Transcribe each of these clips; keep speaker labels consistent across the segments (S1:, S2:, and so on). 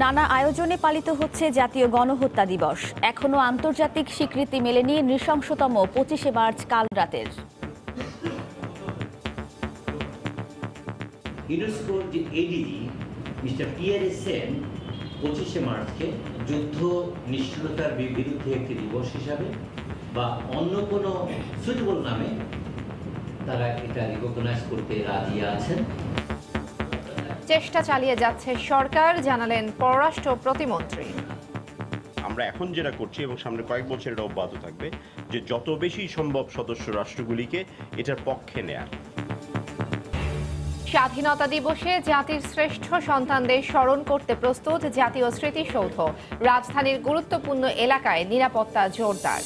S1: নানা আয়োজনে পালিত হচ্ছে জাতীয় গণহত্যা দিবস। এখনো আন্তর্জাতিক স্বীকৃতি মেলেনি নৃশংসতম 25শে মার্চ কাল রাতের।
S2: ইউনেস্কোর যে এডিজি মিস্টার পিয়ারে সেন 25শে মার্চকে যুদ্ধ নিষ্ঠুরতার বিরুদ্ধে একটি দিবস হিসাবে বা অন্য কোনো সুইটেবল নামে তারা এটা রিকগনাইজ করতে রাজি আছেন।
S3: চেষ্টা চালিয়ে যাচ্ছে সরকার, জানালেন পররাষ্ট্র প্রতিমন্ত্রী।
S4: আমরা এখন যেটা করছি এবং সামনে কয়েক বছর এটা অব্যাহত থাকবে যে যত বেশি সম্ভব সদস্য রাষ্ট্রগুলিকে এটার পক্ষে নেয়ার।
S3: স্বাধীনতা দিবসে জাতির শ্রেষ্ঠ সন্তানদের স্মরণ করতে প্রস্তুত জাতীয় স্মৃতিসৌধ। রাজধানীর গুরুত্বপূর্ণ এলাকায় নিরাপত্তা জোরদার।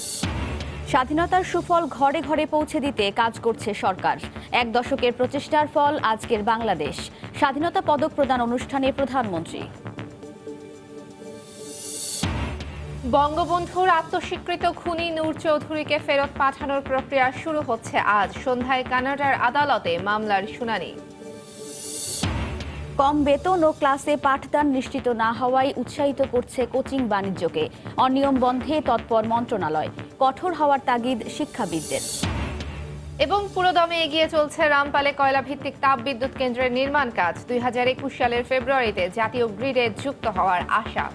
S1: স্বাধীনতার সুফল ঘরে ঘরে পৌঁছে দিতে কাজ করছে সরকার। এক দশকের প্রচেষ্টার ফল আজকের বাংলাদেশ। স্বাধীনতা পদক প্রদান অনুষ্ঠানে প্রধানমন্ত্রী।
S3: বঙ্গবন্ধুর আত্মস্বীকৃত খুনি নূর চৌধুরীকে ফেরত পাঠানোর প্রক্রিয়া শুরু হচ্ছে আজ। সন্ধ্যায় কানাডার আদালতে মামলার শুনানি।
S1: কম বেতন ও ক্লাসে পাঠদান নিশ্চিত না হওয়ায় উৎসাহিত করছে কোচিং বাণিজ্যকে। অনিয়ম বন্ধে তৎপর মন্ত্রণালয়। কঠোর হওয়ার তাগিদ শিক্ষাবিদদের।
S3: এবং পুরোদমে এগিয়ে চলছে রামপালে কয়লা ভিত্তিক তাপবিদ্যুৎ কেন্দ্রের নির্মাণ কাজ। 2021 সালের ফেব্রুয়ারিতে জাতীয় গ্রিডে যুক্ত হওয়ার আশা।